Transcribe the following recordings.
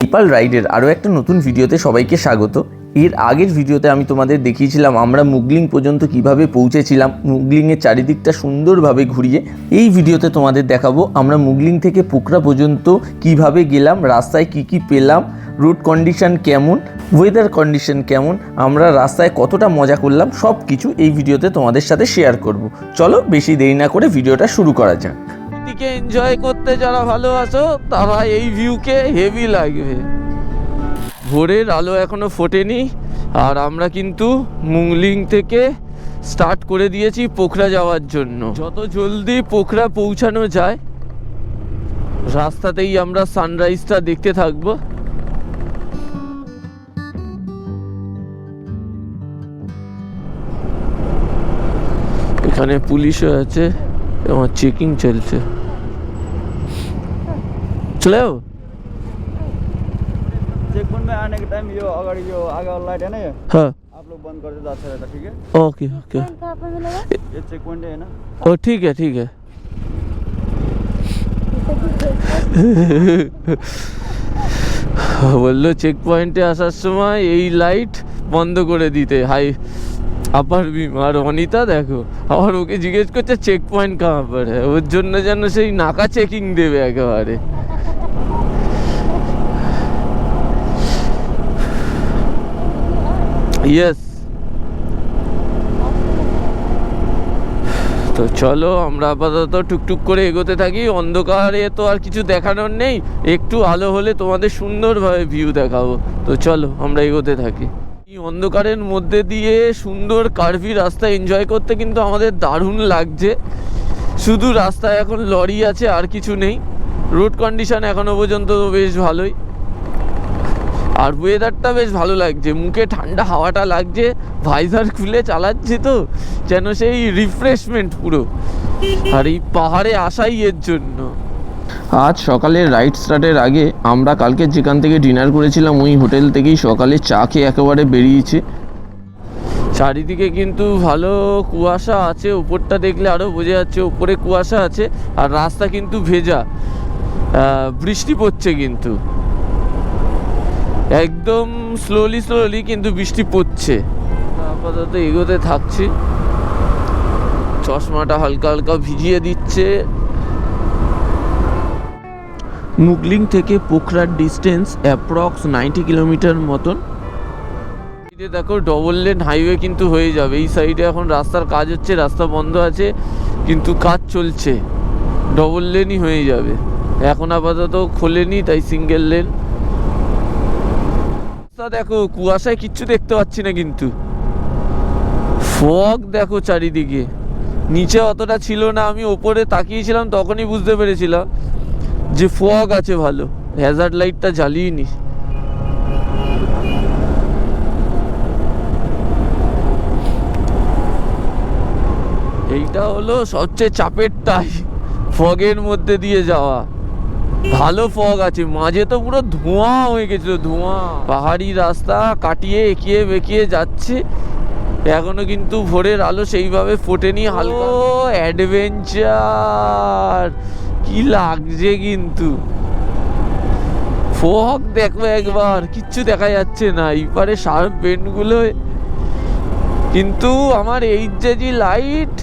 নেপাল রাইডের আরও একটা নতুন ভিডিওতে সবাইকে স্বাগত। এর আগের ভিডিওতে আমি তোমাদের দেখিয়েছিলাম আমরা মুগলিং পর্যন্ত কিভাবে পৌঁছেছিলাম, মুগলিংয়ের চারিদিকটা সুন্দরভাবে ঘুরিয়ে। এই ভিডিওতে তোমাদের দেখাবো আমরা মুগলিং থেকে পোখরা পর্যন্ত কিভাবে গেলাম, রাস্তায় কি কি পেলাম, রুট কন্ডিশন কেমন, ওয়েদার কন্ডিশন কেমন, আমরা রাস্তায় কতটা মজা করলাম, সব কিছু এই ভিডিওতে তোমাদের সাথে শেয়ার করব। চলো বেশি দেরি না করে ভিডিওটা শুরু করা যাক। দিকে এনজয় করতে যারা ভালোবাসো তারা এই ভিউকে হেভি লাগবে। ভোরের আলো এখনো ফোটেনি আর আমরা কিন্তু মুগলিং থেকে স্টার্ট করে দিয়েছি পোখরা যাওয়ার জন্য। যত জলদি পোখরা পৌঁছানো যায় রাস্তাতেই আমরা সানরাইজটা দেখতে থাকবো। এখানে পুলিশও আছে, আমার চেকিং चलছে। चलो चेक पॉइंट में आने के टाइम यो अगाडि यो आगे वाला लाइट है ना ये, हाँ आप लोग बंद कर दो, अच्छा रहता, ठीक है? ओके ओके ये चेक पॉइंट है ना? ओ ठीक है ठीक है। বললো চেক পয়েন্টে আসার সময় এই লাইট বন্ধ করে দিতে। হাই আপার বিম। আর অনিতা দেখো আবার ওকে জিজ্ঞেস করছে চেক পয়েন্ট কাহা পর হ্যাঁ, ওর জন্য যেন সেই নাকা চেকিং দেবে একেবারে। ইয়েস, তো চলো আমরা আপাতত টুকটুক করে এগোতে থাকি। অন্ধকারে তো আর কিছু দেখানোর নেই, একটু আলো হলে তোমাদের সুন্দরভাবে ভিউ দেখাবো। তো চলো আমরা এগোতে থাকি। এই অন্ধকারের মধ্যে দিয়ে সুন্দর কার্ভি রাস্তা এনজয় করতে কিন্তু আমাদের দারুণ লাগছে। শুধু রাস্তায় এখন লরি আছে আর কিছু নেই। রোড কন্ডিশন এখনো পর্যন্ত তো বেশ ভালোই, আর ওয়েদারটা বেশ ভালো লাগছে, মুখে ঠান্ডা হাওয়াটা লাগছে, ভাইজার খুলে চালাচ্ছে তো যেন সেই রিফ্রেশমেন্ট পুরো। আর এই পাহাড়ে আসাই এর জন্য। আজ সকালে রাইড স্টার্টের আগে আমরা কালকে যেখান থেকে ডিনার করেছিলাম ওই হোটেল থেকেই সকালে চা খেয়ে একেবারে বেরিয়েছি। চারিদিকে কিন্তু ভালো কুয়াশা আছে, উপরটা দেখলে আরও বোঝা যাচ্ছে উপরে কুয়াশা আছে। আর রাস্তা কিন্তু ভেজা, বৃষ্টি পড়ছে কিন্তু একদম স্লোলি কিন্তু বৃষ্টি পড়ছে। আপাতত এগোতে থাকছি, চশমাটা হালকা হালকা ভিজিয়ে দিচ্ছে। মুগলিং থেকে পোখরার ডিস্টেন্স অ্যাপ্রক্স 90 কিলোমিটার মতন। দেখো ডবল লেন হাইওয়ে কিন্তু হয়ে যাবে। এই সাইডে এখন রাস্তার কাজ হচ্ছে, রাস্তা বন্ধ আছে কিন্তু কাজ চলছে, ডবল লেনই হয়ে যাবে। এখন আপাতত খোলেনি তাই সিঙ্গেল লেন। দেখো কুয়াশায় কিচ্ছু দেখতে পাচ্ছি না, কিন্তু ফগ দেখো চারিদিকে। নিচে অতটা ছিল না, আমি ওপরে তাকিয়েছিলাম তখনই বুঝতে পেরেছিলাম যে ফগ আছে ভালো। হ্যাজার্ড লাইটটা জ্বালিয়ে নি। এইটা হলো সবচেয়ে চাপের টাই, ফগের মধ্যে দিয়ে যাওয়া। ভালো ফগ আছে, মাঝে তো পুরো ধোঁয়া হয়ে গেছিল, ধোঁয়া। পাহাড়ি রাস্তা কাটিয়ে একিয়ে বেঁকিয়ে যাচ্ছে, এখনো কিন্তু ভোরের আলো সেইভাবে ফোটেনি। হালকা অ্যাডভেঞ্চার কি লাগছে, কিন্তু ফগ দেখো একবার, কিচ্ছু দেখা যাচ্ছে না। এইবারে শার্প বেন্ডগুলোয় কিন্তু আমার এই যে লাইট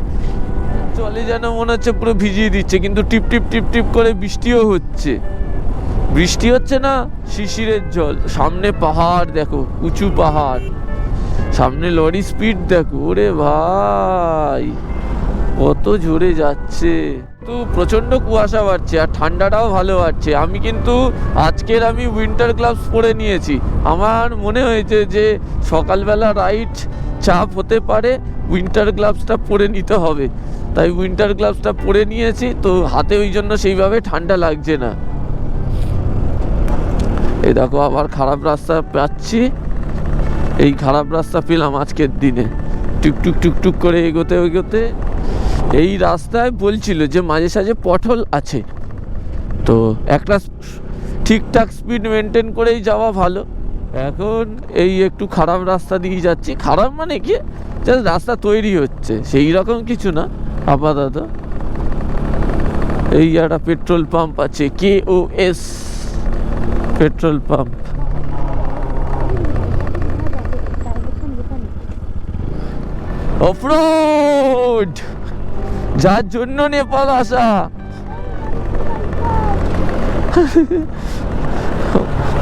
চলে যেন মনে হচ্ছে পুরো ভিজিয়ে দিচ্ছে, কিন্তু টিপ টিপ টিপ টিপ করে বৃষ্টিও হচ্ছে। বৃষ্টি হচ্ছে না, শিশিরের জল। সামনে পাহাড় দেখো, উঁচু পাহাড়, সামনে লরি স্পিড দেখো, ওরে ভাই কত জোরে যাচ্ছে। তো প্রচন্ড কুয়াশা বাড়ছে আর ঠান্ডাটাও ভালো বাড়ছে। আমি কিন্তু আজকের উইন্টার গ্লাভস পরে নিয়েছি। আমার মনে হয়েছে যে সকালবেলা রাইড চাপ হতে পারে, উইন্টার গ্লাভসটা পরে নিতে হবে, তাই উইন্টার গ্লাভসটা পরে নিয়েছি। তো হাতে ওই জন্য সেইভাবে ঠান্ডা লাগছে না। এই দেখো আবার খারাপ রাস্তা পাচ্ছি, এই খারাপ রাস্তা পেলাম আজকের দিনে। টুকটুক টুকটুক করে এগোতে এগোতে এই রাস্তায় বলছিল যে মাঝে সাঝে পটহোল আছে, তো একটা ঠিকঠাক স্পিড মেনটেন করেই যাওয়া ভালো। এখন এই একটু খারাপ রাস্তা দিয়ে যাচ্ছি। খারাপ মানে কি, জাস্ট রাস্তা তৈরি হচ্ছে, সেই রকম কিছু না আপাতত। এই একটা পেট্রোল পাম্প আছে, KOS পেট্রোল পাম্প। অফরোড, যার জন্য নেপাল আসা।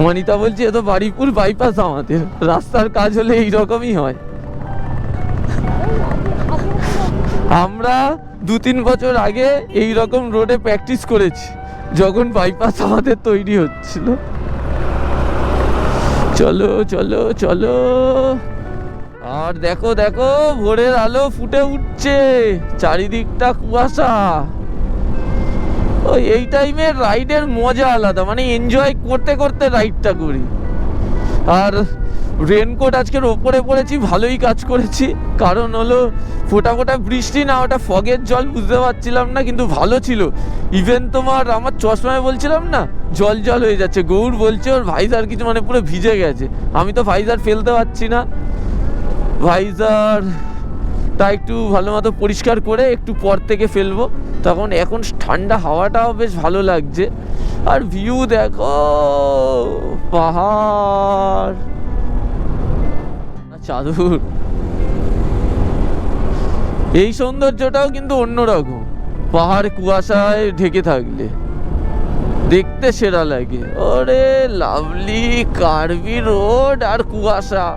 মনিতা বলছে এ তো বারুইপুর বাইপাস, আমাদের রাস্তার কাজ হলে এইরকমই হয়। আমরা 2-3 বছর আগে এই রকম রোডে প্র্যাকটিস করেছি, যখন বাইপাস আমাদের তৈরি হচ্ছিল। চলো চলো চলো। আর দেখো দেখো, ভোরের আলো ফুটে উঠছে, চারিদিকটা কুয়াশা। ওই এই টাইমের রাইডের মজা আলাদা, মানে এনজয় করতে করতে রাইডটা করি। আর রেনকোট আজকের ওপরে পড়েছি, ভালোই কাজ করেছি, কারণ হলো ফোটা ফোটা বৃষ্টি না, ওটা ফগের জল বুঝতে পারছিলাম না, কিন্তু ভালো ছিল। ইভেন তোমার আমার চশমায় বলছিলাম না জল জল হয়ে যাচ্ছে, গৌর বলছে ওর ভাইজার কিছু মানে পুরো ভিজে গেছে। আমি তো ভাইজার ফেলতে পারছি না, ভাইজারটা একটু ভালো মতো পরিষ্কার করে একটু পর থেকে ফেলবো। তখন এখন ঠান্ডা হাওয়াটাও বেশ ভালো লাগছে। আর ভিউ দেখো, পাহাড়, চাদর, এই সৌন্দর্যটাও কিন্তু অন্যরকম। পাহাড় কুয়াশায় ঢেকে থাকলে দেখতে সেরা লাগে। ওরে লাভলি কার্বি রোড আর কুয়াশা।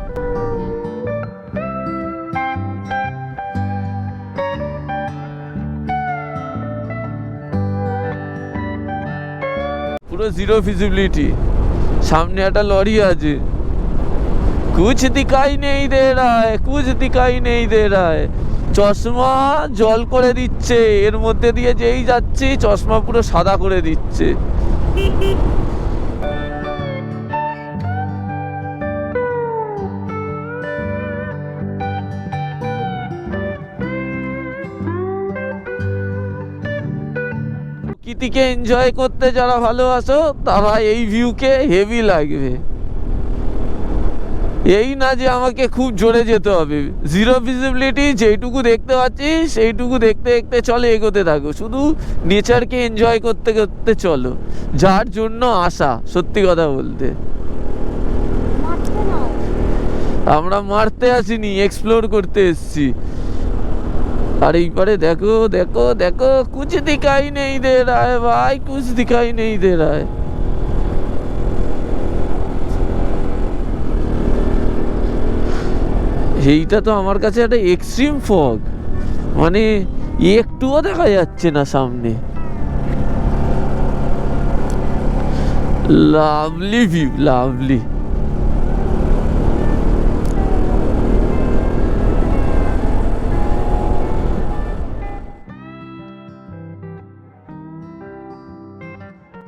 পুরো জিরো ভিজিবিলিটি, সামনে একটা লরি আছে, কুছ দিখাই নেই দে রা হ্যায়, কুছ দিখাই নেই দে রা হ্যায়। চশমা জল করে দিচ্ছে, এর মধ্যে দিয়ে যেই যাচ্ছি চশমা পুরো সাদা করে দিচ্ছে। প্রকৃতিকে এনজয় করতে যারা ভালোবাসো তারা এই ভিউকে হেভি লাগবে। এই না যে আমাকে খুব জোরে যেতে হবে, জিরো ভিজিবিলিটি, যেইটুকু দেখতে পাচ্ছি সেইটুকু দেখতে দেখতে চলে এগোতে থাকো, শুধু নেচারকে এনজয় করতে করতে চলো, যার জন্য আসা। সত্যি কথা বলতে আমরা মারতে আসিনি, এক্সপ্লোর করতে এসছি। আর এইবারে দেখো দেখো দেখো, কুছ দিখাই নেই দে রা হ্যায় ভাই, কুছ দিখাই নেই দে রা হ্যায়। এইটা তো আমার কাছে একটা এক্সট্রিম ফগ, মানে একটুও দেখা যাচ্ছে না সামনে। Lovely view, lovely.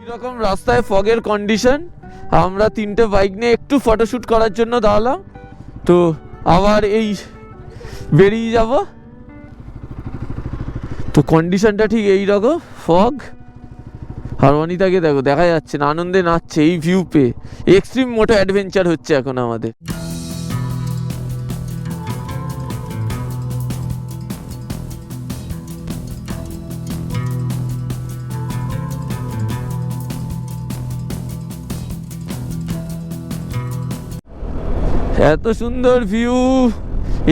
এরকম রাস্তায় ফগের কন্ডিশন, আমরা 3টে বাইক নিয়ে একটু ফটোশুট করার জন্য দাঁড়ালাম, তো আবার এই বেরিয়ে যাব। তো কন্ডিশনটা ঠিক এই রকম, ফগ। আর অনিতাকে দেখো, দেখা যাচ্ছে না, আনন্দে নাচছে এই ভিউ পেয়ে। এক্সট্রিম মোটো অ্যাডভেঞ্চার হচ্ছে এখন আমাদের। এত সুন্দর ভিউ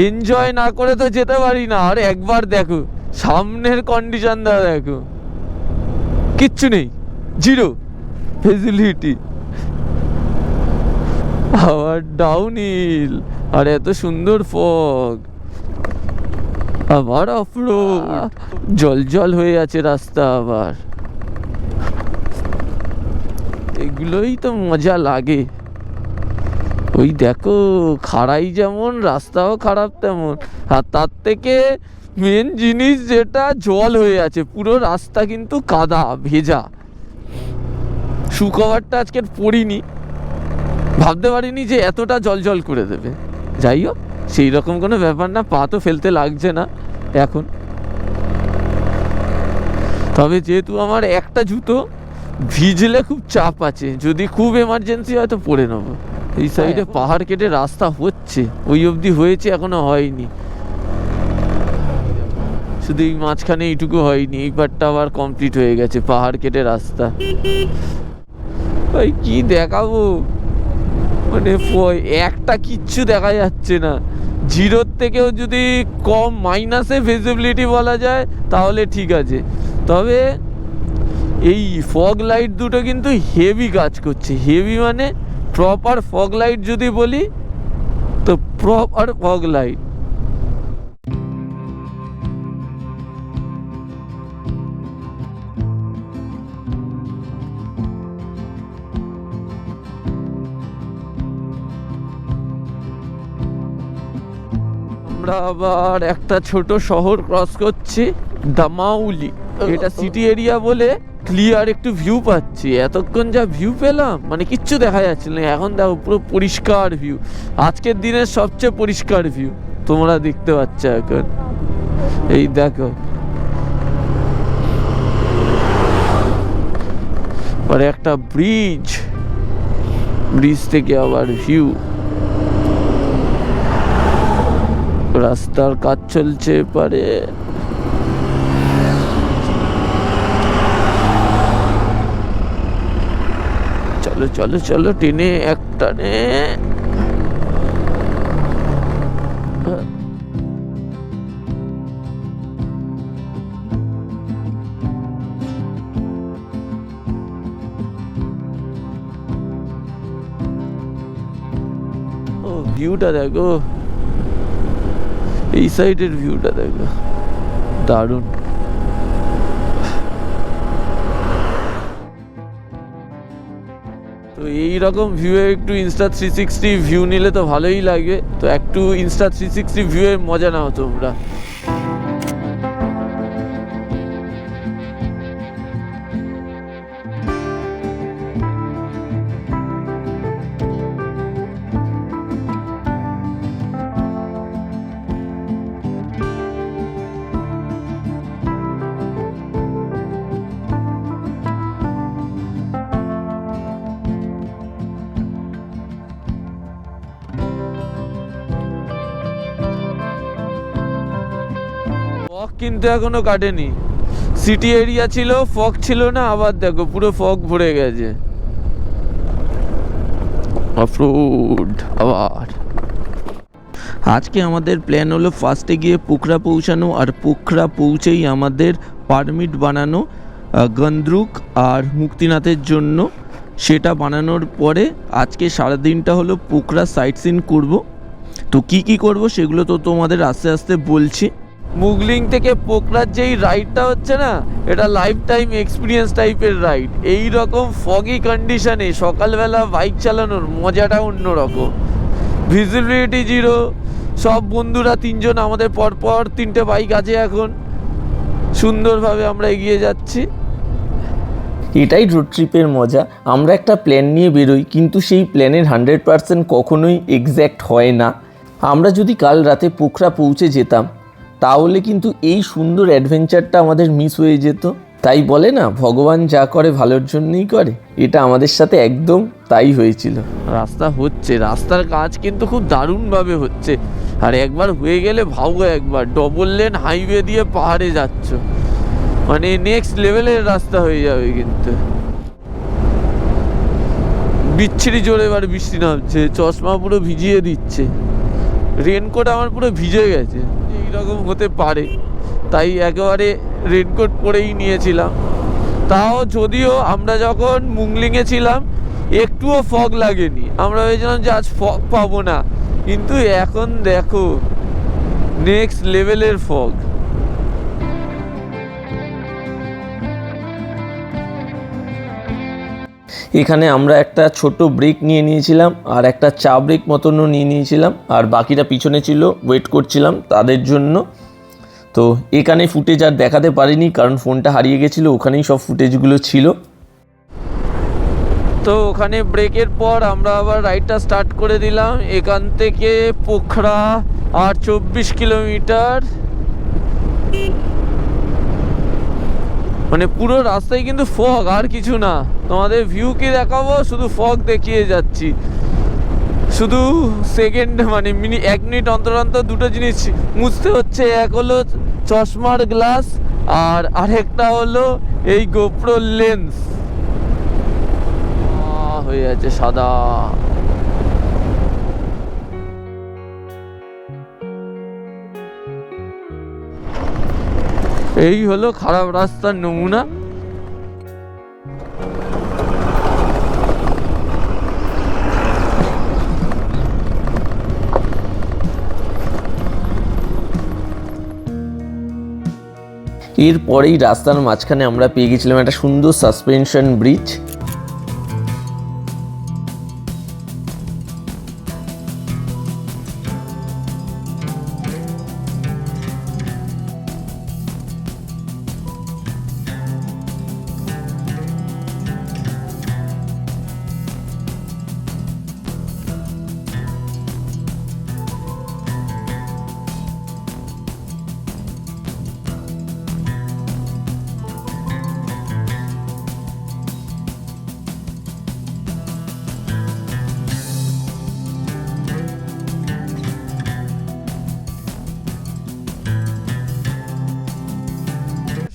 এনজয় না করে তো যেতে পারি না। আর একবার দেখো সামনের কন্ডিশনটা দেখো, কিচ্ছু নেই, জিরো ফেসিলিটি, আবার ডাউন হিল, আর এত সুন্দর ফগ, আবার অফরোড, জল জল হয়ে আছে রাস্তা আবার। এগুলোই তো মজা লাগে। ওই দেখো খাড়াই যেমন, রাস্তাও খারাপ তেমন, আর তার থেকে মেন জিনিস যেটা, জল হয়ে আছে পুরো রাস্তা, কিন্তু কাদা ভেজা। শু কভারটা আজকে পরিনি, ভাবতে পারিনি যে এতটা জল জল করে দেবে। যাই হোক, সেই রকম কোনো ব্যাপার না, পা তো ফেলতে লাগছে না এখন। তবে যেহেতু আমার একটা জুতো, ভিজলে খুব চাপ আছে, যদি খুব এমার্জেন্সি হয় তো পরে নেবো। এই সাইডে পাহাড় কেটে রাস্তা হচ্ছে, ওই অবধি হয়েছে, এখনো হয়নি, শুধু এই মাঝখানে এইটুকু হয়নি, এই পার্টটা আবার কমপ্লিট হয়ে গেছে, পাহাড় কেটে রাস্তা। ভাই কি দেখাবো, মানে একটা কিচ্ছু দেখা যাচ্ছে না। জিরোর থেকেও যদি কম মাইনাসে ভিজিবিলিটি বলা যায় তাহলে ঠিক আছে, তবে এই ফগ লাইট দুটো কিন্তু হেভি কাজ করছে। হেভি মানে প্রপার ফগ লাইট যদি বলি তো প্রপার ফগ লাইট। আমরা আবার একটা ছোট শহর ক্রস করছি, দামাউলি। এটা সিটি এরিয়া বলে ক্লিয়ার একটু ভিউ পাচ্ছি। এতক্ষণ যা ভিউ পেলাম মানে কিচ্ছু দেখা যাচ্ছিল না, এখন দেখো পুরো পরিষ্কার ভিউ। আজকের দিনের সবচেয়ে পরিষ্কার ভিউ তোমরা দেখতে পাচ্ছ এখন। এই দেখো পরে একটা ব্রিজ, ব্রিজ থেকে আবার ভিউ। রাস্তার কাজ চলছে পারে। চলো চলো চলো, ট্রেনে একটানে। ও ভিউটা দেখো, এই সাইডের ভিউটা দেখো, দারুণ। তো এইরকম ভিউ একটু ইনস্টা 360 ভিউ নিলে তো ভালোই লাগে। তো একটু ইনস্টা 360 ভিউ এর মজা নাও তোমরা। ফগ কিন্তু এখনো কাটেনি। সিটি এরিয়া ছিল, ফগ ছিল না, আবার দেখো পুরো ফগ ভরে গেছে। অফরোড আবার। আজকে আমাদের প্ল্যান হলো ফার্স্টে গিয়ে পোখরা পৌঁছানো, আর পোখরা পৌঁছেই আমাদের পারমিট বানানো গন্দ্রুক আর মুক্তিনাথের জন্য। সেটা বানানোর পরে আজকে সারাদিনটা হলো পোখরা সাইট সিন করবো। তো কি করব সেগুলো তো তোমাদের আস্তে আস্তে বলছি। মুগলিং থেকে পোখরার যেই রাইডটা হচ্ছে না, এটা লাইফ টাইম এক্সপিরিয়েন্স টাইপের রাইড। এই রকম ফগি কন্ডিশনে সকালবেলা বাইক চালানোর মজাটা অন্যরকম। ভিজিবিলিটি জিরো, সব বন্ধুরা তিনজন, আমাদের পরপর তিনটে বাইক আছে এখন। সুন্দরভাবে আমরা এগিয়ে যাচ্ছি। এটাই রোড ট্রিপের মজা। আমরা একটা প্ল্যান নিয়ে বেরোই, কিন্তু সেই প্ল্যানের 100% কখনোই এক্স্যাক্ট হয় না। আমরা যদি কাল রাতে পোখরা পৌঁছে যেতাম তাহলে কিন্তু এই সুন্দর অ্যাডভেঞ্চারটা আমাদের মিস হয়ে যেত। তাই বলে না, ভগবান যা করে ভালোর জন্যই করে। এটা আমাদের সাথে একদম তাই হয়েছিল। রাস্তা হচ্ছে, রাস্তার কাজ কিন্তু খুব দারুণভাবে হচ্ছে। আর একবার হয়ে গেলে ভাবো, একবার ডবল লেন হাইওয়ে দিয়ে পাহাড়ে যাচ্ছ, মানে নেক্সট লেভেলের রাস্তা হয়ে যাবে। কিন্তু বিচ্ছিরি জোরে এবার বৃষ্টি নামছে, চশমা পুরো ভিজিয়ে দিচ্ছে, রেনকোট আমার পুরো ভিজে গেছে। এইরকম হতে পারে, তাই একেবারে রেনকোট পরেই নিয়েছিলাম। তাও যদিও আমরা যখন মুগলিংয়ে ছিলাম একটুও ফগ লাগেনি, আমরা ভেবেছিলাম যে আজ ফগ পাবো না, কিন্তু এখন দেখো নেক্সট লেভেলের ফগ। এখানে আমরা একটা ছোট ব্রেক নিয়ে নিয়েছিলাম, আর একটা চা ব্রেক মতনও নিয়ে নিয়েছিলাম, আর বাকিটা পিছনে ছিল, ওয়েট করছিলাম তাদের জন্য। তো এখানে ফুটেজ আর দেখাতে পারিনি কারণ ফোনটা হারিয়ে গেছিলো, ওখানেই সব ফুটেজগুলো ছিল। তো ওখানে ব্রেকের পর আমরা আবার রাইডটা স্টার্ট করে দিলাম। এখান থেকে পোখরা আর 24 কিলোমিটার, মানে পুরো রাস্তায় কিন্তু ফগ, আর কিছু না। তোমাদের ভিউ কি দেখাবো, শুধু ফগ দেখিয়ে যাচ্ছি। শুধু সেকেন্ড মানে 1 মিনিট অন্তর অন্তর দুটো জিনিস মুছতে হচ্ছে। এক হলো চশমার গ্লাস, আর আরেকটা হলো এই গোপ্রো লেন্স। হয়ে আছে, সাদা। এই হলো খারাপ রাস্তার নমুনা। এরপরেই রাস্তার মাঝখানে আমরা পেয়ে গেছিলাম একটা সুন্দর সাসপেনশন ব্রিজ।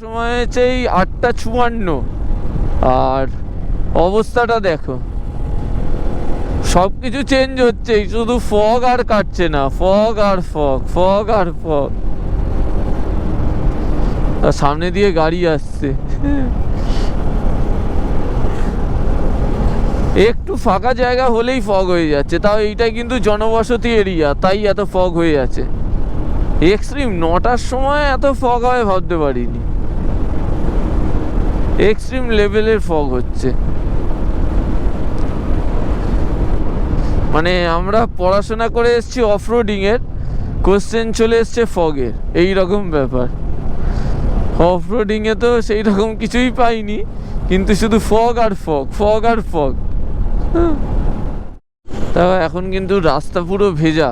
সময় হচ্ছে এই 8:54, আর অবস্থাটা দেখো, সবকিছু চেঞ্জ হচ্ছে, শুধু ফগ আর কাটছে না, ফগ আর ফগ, ফগ আর ফগ। তার সামনে দিয়ে গাড়ি আসছে, একটু ফাঁকা জায়গা হলেই ফগ হয়ে যাচ্ছে। তাও এইটাই কিন্তু জনবসতি এরিয়া, তাই এত ফগ হয়ে যাচ্ছে। এক্সট্রিম 9টার সময় এত ফগ হয় ভাবতে পারিনি, এক্সট্রিম লেভেলের ফগ হচ্ছে। মানে আমরা পড়াশোনা করে এসেছি অফরোডিং এর, কোশ্চেন চলে এসছে ফগের, এই রকম ব্যাপার। অফরোডিং এ তো সেই রকম কিছুই পাইনি, কিন্তু শুধু ফগ আর ফগ, ফগ আর ফগ। তা এখন কিন্তু রাস্তা পুরো ভেজা।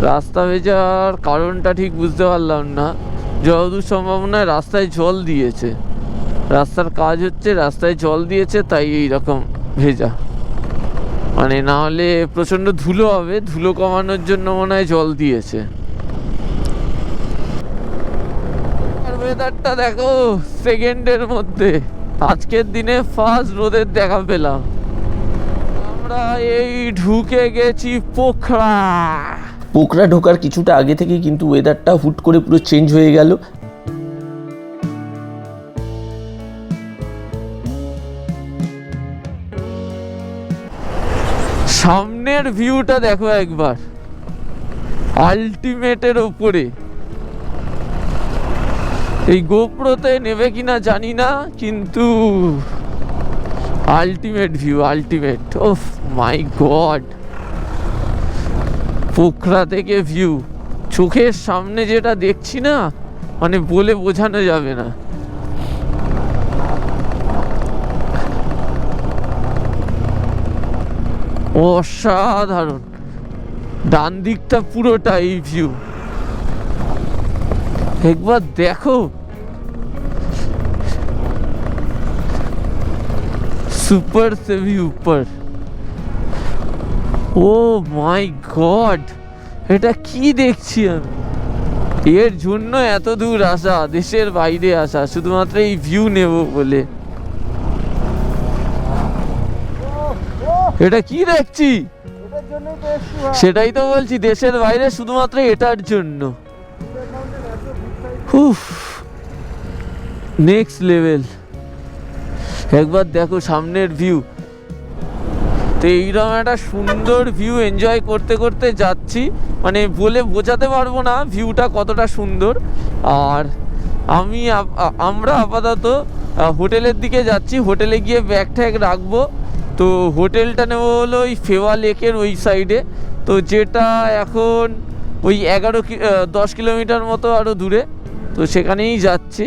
রাস্তা ভেজার কারণটা ঠিক বুঝতে পারলাম না, যতদূর সম্ভাবনায় রাস্তায় জল দিয়েছে, রাস্তার কাজ হচ্ছে, রাস্তায় জল দিয়েছে, তাই এইরকম ভেজা। মানে না হলে প্রচণ্ড ধুলো হবে, ধুলো কমানোর জন্য মনে হয় জল দিয়েছে। আর ওয়েদারটা দেখো, সেকেন্ডের মধ্যে আজকের দিনে ফার্স্ট রোদের দেখা পেলাম। আমরা এই ঢুকে গেছি পোখরা। পোখরা ঢোকার কিছুটা আগে থেকে কিন্তু ওয়েদারটা হুট করে পুরো চেঞ্জ হয়ে গেল। সামনের ভিউটা দেখো একবার, আলটিমেটের ওপরে। এই গোপ্রোতে নেবে কিনা জানি না, কিন্তু আলটিমেট ভিউ, আলটিমেট। ওহ মাই গড, পোখরা থেকে ভিউ, চোখের সামনে যেটা দেখছি না, মানে বলে বোঝানো যাবে না। অসাধারণ, ডান দিকটা পুরোটা এই ভিউ, একবার দেখো। সুপার সে ভিউ উপর। ও মাই গড, এটা কি দেখছি আমি! এর জন্য এত দূর আসা, দেশের বাইরে আসা, শুধুমাত্র এই ভিউ নেব বলে। এটা কি দেখছি, সেটাই তো বলছি, দেশের বাইরে শুধুমাত্র এটার জন্য। Next level. একবার দেখো সামনের ভিউ। তো এইরকম একটা সুন্দর ভিউ এনজয় করতে করতে যাচ্ছি, মানে বলে বোঝাতে পারবো না ভিউটা কতটা সুন্দর। আর আমরা আপাতত হোটেলের দিকে যাচ্ছি, হোটেলে গিয়ে ব্যাগ ট্যাগ রাখবো। তো হোটেলটা নেবো হলো ওই ফেওয়া লেকের ওই সাইডে, তো যেটা এখন ওই 10 কিলোমিটার মতো আরও দূরে, তো সেখানেই যাচ্ছি।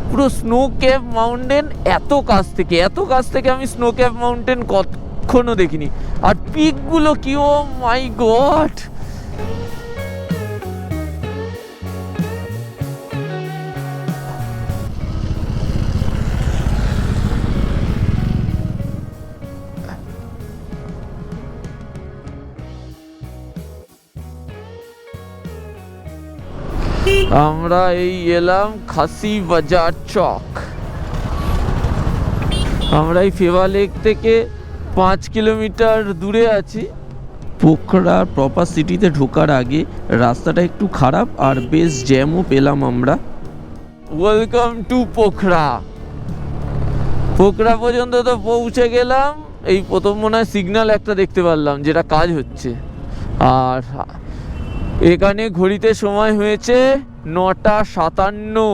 পুরো স্নো ক্যাপ মাউন্টেন, এত কাছ থেকে আমি স্নো ক্যাপ মাউন্টেন কখনো দেখিনি। আর পিকগুলো কি, ও মাই গড! আমরা এই এলাম খাসি বাজার চক। আমরা এই ফেবা লেক থেকে 5 কিলোমিটার দূরে আছি। পোখরা প্রপার সিটিতে ঢোকার আগে রাস্তাটা একটু খারাপ আর বেশ জ্যামও পেলাম আমরা। Welcome to Pokhara. পোখরা পর্যন্ত তো পৌঁছে গেলাম, এই প্রথম মনে হয় সিগন্যাল একটা দেখতে পারলাম যেটা কাজ হচ্ছে। আর এখানে ঘড়িতে সময় হয়েছে 9:57।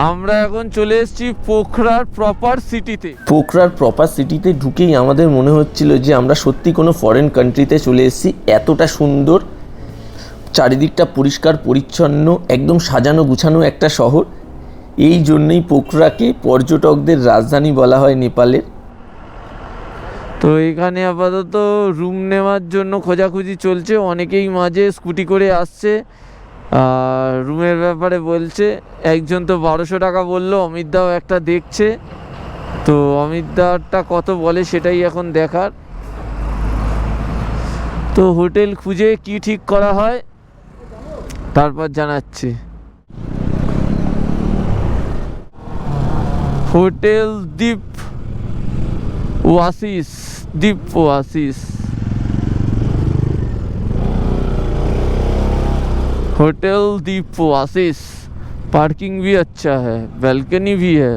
আমরা এখন চলে এসেছি পোখরার প্রপার সিটিতে। পোখরার প্রপার সিটিতে ঢুকেই আমাদের মনে হচ্ছিল যে আমরা সত্যি কোনো ফরেন কান্ট্রিতে চলে এসেছি। এতটা সুন্দর, চারিদিকটা পরিষ্কার পরিচ্ছন্ন, একদম সাজানো গুছানো একটা শহর। এই জন্যই পোখরাকে পর্যটকদের রাজধানী বলা হয় নেপালের। তো এখানে আপাতত রুম নেওয়ার জন্য খোঁজাখুঁজি চলছে। অনেকেই মাঝে স্কুটি করে আসছে আর রুমের ব্যাপারে বলছে। একজন তো 1200 টাকা বললো, অমিতদাও একটা দেখছে। তো অমিতদারটা কত বলে সেটাই এখন দেখার। তো হোটেল খুঁজে কি ঠিক করা হয় তারপর জানাচ্ছি। হোটেল দ্বীপ ओआसिस, दीप ओआसिस। होटल दीप ओआसिस। पार्किंग भी अच्छा है, बैल्कनी भी है।